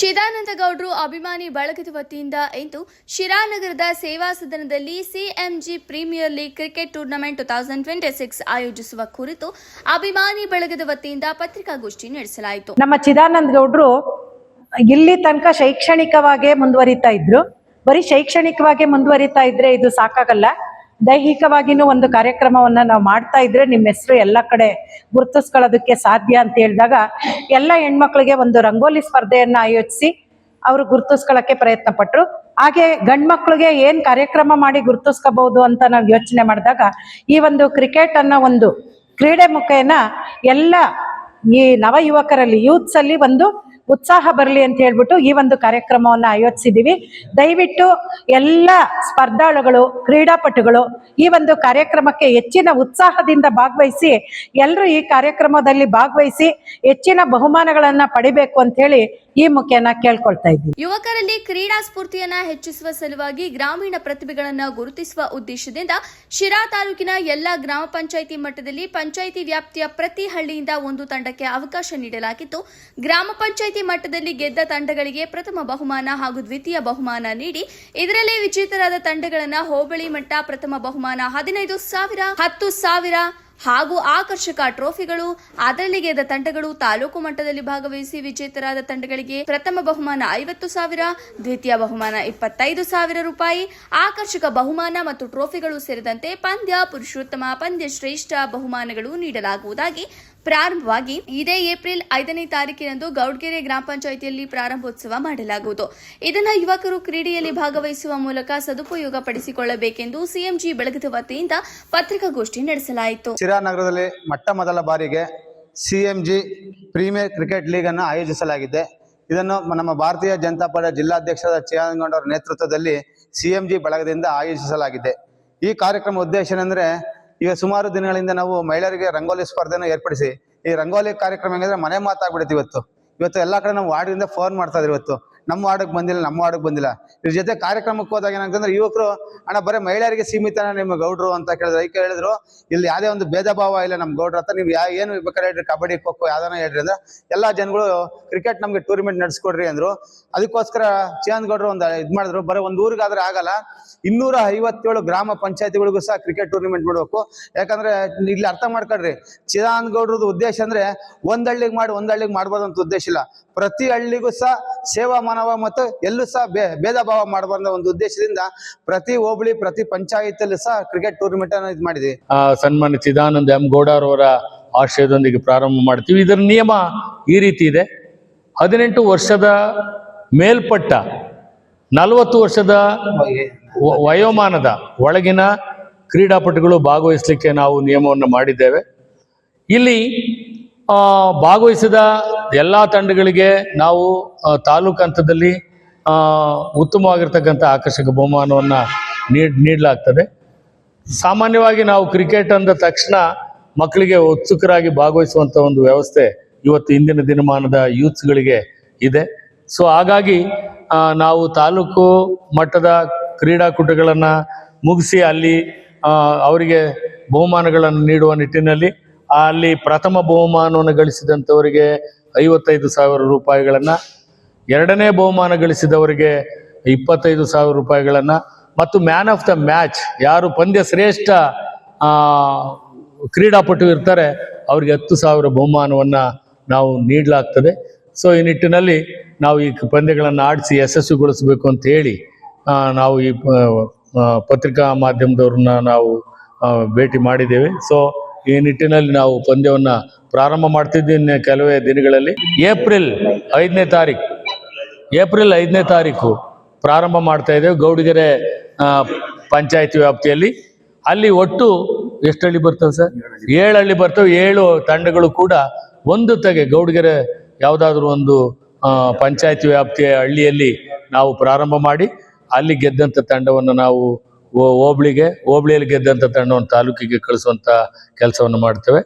ಚಿದಾನಂದ ಗೌಡ್ರು ಅಭಿಮಾನಿ ಬಳಗದ ವತಿಯಿಂದ ಇಂದು ಶಿರಾನಗರದ ಸೇವಾ ಸದನದಲ್ಲಿ ಸಿಎಂಜಿ ಪ್ರೀಮಿಯರ್ ಲೀಗ್ ಕ್ರಿಕೆಟ್ ಟೂರ್ನಮೆಂಟ್ 2026 ಆಯೋಜಿಸುವ ಕುರಿತು ಅಭಿಮಾನಿ ಬಳಗದ ವತಿಯಿಂದ ಪತ್ರಿಕಾಗೋಷ್ಠಿ ನಡೆಸಲಾಯಿತು. ನಮ್ಮ ಚಿದಾನಂದ ಗೌಡ್ರು ಇಲ್ಲಿ ತನಕ ಶೈಕ್ಷಣಿಕವಾಗಿ ಮುಂದುವರಿತಾ ಇದ್ರು. ಬರೀ ಶೈಕ್ಷಣಿಕವಾಗಿ ಮುಂದುವರಿತಾ ಇದ್ರೆ ಇದು ಸಾಕಾಗಲ್ಲ. ದೈಹಿಕವಾಗಿನೂ ಒಂದು ಕಾರ್ಯಕ್ರಮವನ್ನ ನಾವು ಮಾಡ್ತಾ ಇದ್ರೆ ನಿಮ್ಮ ಹೆಸರು ಎಲ್ಲ ಕಡೆ ಗುರುತಿಸ್ಕೊಳ್ಳೋದಕ್ಕೆ ಸಾಧ್ಯ ಅಂತ ಹೇಳಿದಾಗ ಎಲ್ಲ ಹೆಣ್ಮಕ್ಳಿಗೆ ಒಂದು ರಂಗೋಲಿ ಸ್ಪರ್ಧೆಯನ್ನ ಆಯೋಜಿಸಿ ಅವರು ಗುರುತಿಸ್ಕೊಳ್ಳೋಕೆ ಪ್ರಯತ್ನ ಪಟ್ರು. ಹಾಗೆ ಗಂಡ್ ಮಕ್ಳಿಗೆ ಏನ್ ಕಾರ್ಯಕ್ರಮ ಮಾಡಿ ಗುರುತಿಸ್ಕೋಬಹುದು ಅಂತ ನಾವು ಯೋಚನೆ ಮಾಡಿದಾಗ ಈ ಒಂದು ಕ್ರಿಕೆಟ್ ಅನ್ನೋ ಒಂದು ಕ್ರೀಡೆ ಮುಖೇನ ಎಲ್ಲ ಈ ನವ ಯುವಕರಲ್ಲಿ ಯೂತ್ಸ್ ಅಲ್ಲಿ ಒಂದು ಉತ್ಸಾಹ ಬರಲಿ ಅಂತ ಹೇಳ್ಬಿಟ್ಟು ಈ ಒಂದು ಕಾರ್ಯಕ್ರಮವನ್ನು ಆಯೋಜಿಸಿದ್ದೀವಿ. ದಯವಿಟ್ಟು ಎಲ್ಲ ಸ್ಪರ್ಧಾಳುಗಳು ಕ್ರೀಡಾಪಟುಗಳು ಈ ಒಂದು ಕಾರ್ಯಕ್ರಮಕ್ಕೆ ಹೆಚ್ಚಿನ ಉತ್ಸಾಹದಿಂದ ಭಾಗವಹಿಸಿ ಎಲ್ಲರೂ ಈ ಕಾರ್ಯಕ್ರಮದಲ್ಲಿ ಭಾಗವಹಿಸಿ ಹೆಚ್ಚಿನ ಬಹುಮಾನಗಳನ್ನ ಪಡಿಬೇಕು ಅಂತ ಹೇಳಿ ಈ ಮುಖೇನ ಕೇಳ್ಕೊಳ್ತಾ ಇದ್ದೀವಿ. ಯುವಕರಲ್ಲಿ ಕ್ರೀಡಾ ಸ್ಫೂರ್ತಿಯನ್ನ ಹೆಚ್ಚಿಸುವ ಸಲುವಾಗಿ ಗ್ರಾಮೀಣ ಪ್ರತಿಭೆಗಳನ್ನ ಗುರುತಿಸುವ ಉದ್ದೇಶದಿಂದ ಶಿರಾ ತಾಲೂಕಿನ ಎಲ್ಲಾ ಗ್ರಾಮ ಪಂಚಾಯಿತಿ ಮಟ್ಟದಲ್ಲಿ ಪಂಚಾಯಿತಿ ವ್ಯಾಪ್ತಿಯ ಪ್ರತಿ ಹಳ್ಳಿಯಿಂದ ಒಂದು ತಂಡಕ್ಕೆ ಅವಕಾಶ ನೀಡಲಾಗಿದ್ದು, ಗ್ರಾಮ ಪಂಚಾಯಿತಿ ಮಟ್ಟದಲ್ಲಿ ಗೆದ್ದ ತಂಡಗಳಿಗೆ ಪ್ರಥಮ ಬಹುಮಾನ ಹಾಗೂ ದ್ವಿತೀಯ ಬಹುಮಾನ ನೀಡಿ ಇದರಲ್ಲಿ ವಿಜೇತರಾದ ತಂಡಗಳನ್ನು ಹೋಬಳಿ ಮಟ್ಟ ಪ್ರಥಮ ಬಹುಮಾನ 15,000, 10,000 ಹಾಗೂ ಆಕರ್ಷಕ ಟ್ರೋಫಿಗಳು, ಅದರಲ್ಲಿ ಗೆದ್ದ ತಂಡಗಳು ತಾಲೂಕು ಮಟ್ಟದಲ್ಲಿ ಭಾಗವಹಿಸಿ ವಿಜೇತರಾದ ತಂಡಗಳಿಗೆ ಪ್ರಥಮ ಬಹುಮಾನ 50,000, ದ್ವಿತೀಯ ಬಹುಮಾನ 25,000 ರೂಪಾಯಿ, ಆಕರ್ಷಕ ಬಹುಮಾನ ಮತ್ತು ಟ್ರೋಫಿಗಳು ಸೇರಿದಂತೆ ಪಂದ್ಯ ಪುರುಷೋತ್ತಮ, ಪಂದ್ಯ ಶ್ರೇಷ್ಠ ಬಹುಮಾನಗಳು ನೀಡಲಾಗುವುದಾಗಿ ಪ್ರಾರಂಭವಾಗಿ ಇದೇ ಏಪ್ರಿಲ್ 5ನೇ ತಾರೀಕಿನಂದು ಗೌಡ್ಗೆರೆ ಗ್ರಾಮ ಪಂಚಾಯಿತಿಯಲ್ಲಿ ಪ್ರಾರಂಭೋತ್ಸವ ಮಾಡಲಾಗುವುದು. ಇದನ್ನು ಯುವಕರು ಕ್ರೀಡೆಯಲ್ಲಿ ಭಾಗವಹಿಸುವ ಮೂಲಕ ಸದುಪಯೋಗ ಪಡಿಸಿಕೊಳ್ಳಬೇಕೆಂದು ಸಿಎಂಜಿ ಬೆಳಗದ ವತಿಯಿಂದ ಪತ್ರಿಕಾಗೋಷ್ಠಿ ನಡೆಸಲಾಯಿತು. ಶಿರಾನಗರದಲ್ಲಿ ಮೊಟ್ಟ ಮೊದಲ ಬಾರಿಗೆ ಸಿಎಂಜಿ ಪ್ರೀಮಿಯರ್ ಕ್ರಿಕೆಟ್ ಲೀಗ್ ಅನ್ನು ಆಯೋಜಿಸಲಾಗಿದೆ. ಇದನ್ನು ನಮ್ಮ ಭಾರತೀಯ ಜನತಾ ಪಾರ್ಟಿಯ ಜಿಲ್ಲಾಧ್ಯಕ್ಷರಾದ ಚಿದಾನಂದ ಗೌಡ ಅವರ ನೇತೃತ್ವದಲ್ಲಿ ಸಿಎಂಜಿ ಬಳಗದಿಂದ ಆಯೋಜಿಸಲಾಗಿದೆ. ಈ ಕಾರ್ಯಕ್ರಮ ಉದ್ದೇಶ ಏನಂದ್ರೆ, ಈಗ ಸುಮಾರು ದಿನಗಳಿಂದ ನಾವು ಮಹಿಳೆಯರಿಗೆ ರಂಗೋಲಿ ಸ್ಪರ್ಧೆನ ಏರ್ಪಡಿಸಿ ಈ ರಂಗೋಲಿ ಕಾರ್ಯಕ್ರಮ ಹೆಂಗಂದ್ರೆ ಮನೆ ಮಾತಾಗ್ಬಿಡುತ್ತೆ. ಇವತ್ತು ಎಲ್ಲಾ ಕಡೆ ನಾವು ವಾರ್ಡಿಂದ ಫೋನ್ ಮಾಡ್ತಾ ಇದ್ರಿ, ಇವತ್ತು ನಮ್ಮ ವಾರ್ಡ್ಗೆ ಬಂದಿಲ್ಲ. ಇದ್ರ ಜೊತೆ ಕಾರ್ಯಕ್ರಮಕ್ಕೆ ಹೋದಾಗ ಏನಂತಂದ್ರೆ ಯುವಕರು ಅಣ್ಣ ಬರೀ ಮಹಿಳೆಯರಿಗೆ ಸೀಮಿತ ನಿಮ್ಮ ಗೌಡ್ರು ಅಂತ ಕೇಳಿದ್ರು. ಅದಕ್ಕೆ ಹೇಳಿದ್ರು ಇಲ್ಲಿ ಯಾವುದೇ ಒಂದು ಭೇದ ಭಾವ ಇಲ್ಲ ನಮ್ಮ ಗೌಡ್ರ ಹತ್ರ, ನೀವು ಏನು ಬೇಕಾದ್ರೆ ಹೇಳ್ರಿ, ಕಬಡ್ಡಿ ಖೋ ಖೋ ಯಾವ್ದಾನ ಹೇಳ್ರಿ ಅಂದ್ರೆ ಎಲ್ಲಾ ಜನಗಳು ಕ್ರಿಕೆಟ್ ನಮ್ಗೆ ಟೂರ್ನಮೆಂಟ್ ನಡೆಸ್ಕೊಡ್ರಿ ಅಂದ್ರು. ಅದಕ್ಕೋಸ್ಕರ ಚಿದಾನಂದ ಗೌಡ್ರು ಒಂದು ಮಾಡಿದ್ರು, ಬರೀ ಒಂದು ಊರಿಗಾದ್ರೆ ಆಗಲ್ಲ, 257 ಗ್ರಾಮ ಪಂಚಾಯತಿಗಳಿಗೂ ಸಹ ಕ್ರಿಕೆಟ್ ಟೂರ್ನಮೆಂಟ್ ಮಾಡಬೇಕು. ಯಾಕಂದ್ರೆ ಇಲ್ಲಿ ಅರ್ಥ ಮಾಡ್ಕೊಡ್ರಿ, ಚಿದಾನಂದ ಗೌಡ್ರದ್ದು ಉದ್ದೇಶ ಅಂದ್ರೆ ಒಂದ್ ಹಳ್ಳಿಗೆ ಮಾಡ್ಬಾರ್ದು ಅಂತ ಉದ್ದೇಶ ಇಲ್ಲ. ಪ್ರತಿ ಹಳ್ಳಿಗೂ ಸಹ ಸೇವಾ ಮಾನವ ಮತ್ತು ಎಲ್ಲೂ ಸಹ ಭೇದ ಭಾವ ಮಾಡಬಾರ್ದ ಒಂದು ಉದ್ದೇಶದಿಂದ ಪ್ರತಿ ಹೋಬಳಿ ಪ್ರತಿ ಪಂಚಾಯತಿಯಲ್ಲೂ ಸಹ ಕ್ರಿಕೆಟ್ ಟೂರ್ನಮೆಂಟ್ ಅನ್ನು ಇದು ಮಾಡಿದ್ವಿ. ಸನ್ಮಾನ್ಯ ಚಿದಾನಂದ ಎಂ ಗೌಡರವರ ಆಶಯದೊಂದಿಗೆ ಪ್ರಾರಂಭ ಮಾಡ್ತೀವಿ. ಇದರ ನಿಯಮ ಈ ರೀತಿ ಇದೆ: 18 ವರ್ಷದ ಮೇಲ್ಪಟ್ಟ 40 ವರ್ಷದ ವಯೋಮಾನದ ಒಳಗಿನ ಕ್ರೀಡಾಪಟುಗಳು ಭಾಗವಹಿಸಲಿಕ್ಕೆ ನಾವು ನಿಯಮವನ್ನು ಮಾಡಿದ್ದೇವೆ. ಇಲ್ಲಿ ಭಾಗವಹಿಸಿದ ಎಲ್ಲ ತಂಡಗಳಿಗೆ ನಾವು ತಾಲೂಕು ಹಂತದಲ್ಲಿ ಉತ್ತಮವಾಗಿರ್ತಕ್ಕಂಥ ಆಕರ್ಷಕ ಬಹುಮಾನವನ್ನು ನೀಡಲಾಗ್ತದೆ. ಸಾಮಾನ್ಯವಾಗಿ ನಾವು ಕ್ರಿಕೆಟ್ ಅಂದ ತಕ್ಷಣ ಮಕ್ಕಳಿಗೆ ಉತ್ಸುಕರಾಗಿ ಭಾಗವಹಿಸುವಂಥ ಒಂದು ವ್ಯವಸ್ಥೆ ಇವತ್ತು ಇಂದಿನ ದಿನಮಾನದ ಯೂತ್ಸ್ಗಳಿಗೆ ಇದೆ. ಸೊ ಹಾಗಾಗಿ ನಾವು ತಾಲೂಕು ಮಟ್ಟದ ಕ್ರೀಡಾಕೂಟಗಳನ್ನು ಮುಗಿಸಿ ಅಲ್ಲಿ ಅವರಿಗೆ ಬಹುಮಾನಗಳನ್ನು ನೀಡುವ ನಿಟ್ಟಿನಲ್ಲಿ ಅಲ್ಲಿ ಪ್ರಥಮ ಬಹುಮಾನವನ್ನು ಗಳಿಸಿದಂಥವರಿಗೆ 55,000 ರೂಪಾಯಿಗಳನ್ನು, ಎರಡನೇ ಬಹುಮಾನ ಗಳಿಸಿದವರಿಗೆ 25,000 ರೂಪಾಯಿಗಳನ್ನು ಮತ್ತು ಮ್ಯಾನ್ ಆಫ್ ದ ಮ್ಯಾಚ್ ಯಾರು ಪಂದ್ಯ ಶ್ರೇಷ್ಠ ಕ್ರೀಡಾಪಟು ಇರ್ತಾರೆ ಅವ್ರಿಗೆ 10,000 ಬಹುಮಾನವನ್ನು ನಾವು ನೀಡಲಾಗ್ತದೆ. ಸೊ ಈ ನಿಟ್ಟಿನಲ್ಲಿ ನಾವು ಈ ಪಂದ್ಯಗಳನ್ನು ಆಡಿಸಿ ಯಶಸ್ವಿಗೊಳಿಸಬೇಕು ಅಂತ ಹೇಳಿ ನಾವು ಈ ಪತ್ರಿಕಾ ಮಾಧ್ಯಮದವ್ರನ್ನ ನಾವು ಭೇಟಿ ಮಾಡಿದ್ದೇವೆ. ಸೊ ಈ ನಿಟ್ಟಿನಲ್ಲಿ ನಾವು ಪಂದ್ಯವನ್ನು ಪ್ರಾರಂಭ ಮಾಡ್ತಿದ್ದೀನಿ ಕೆಲವೇ ದಿನಗಳಲ್ಲಿ. ಏಪ್ರಿಲ್ 5ನೇ ತಾರೀಕು ಪ್ರಾರಂಭ ಮಾಡ್ತಾ ಇದ್ದೇವೆ ಗೌಡಗೆರೆ ಪಂಚಾಯತಿ ವ್ಯಾಪ್ತಿಯಲ್ಲಿ. ಅಲ್ಲಿ ಒಟ್ಟು ಎಷ್ಟು ಹಳ್ಳಿ ಬರ್ತವೆ ಸರ್? 7 ಹಳ್ಳಿ ಬರ್ತವೆ. 7 ತಂಡಗಳು ಕೂಡ ಒಂದು ಗೌಡಗೆರೆ ಯಾವುದಾದ್ರೂ ಒಂದು ಪಂಚಾಯತಿ ವ್ಯಾಪ್ತಿಯ ಹಳ್ಳಿಯಲ್ಲಿ ನಾವು ಪ್ರಾರಂಭ ಮಾಡಿ ಅಲ್ಲಿ ಗೆದ್ದಂಥ ತಂಡವನ್ನು ನಾವು ಹೋಬಳಿಯಲ್ಲಿ ಗೆದ್ದಂಥ ತಂಡವನ್ನು ತಾಲೂಕಿಗೆ ಕಳಿಸುವಂಥ ಕೆಲಸವನ್ನು ಮಾಡ್ತೇವೆ.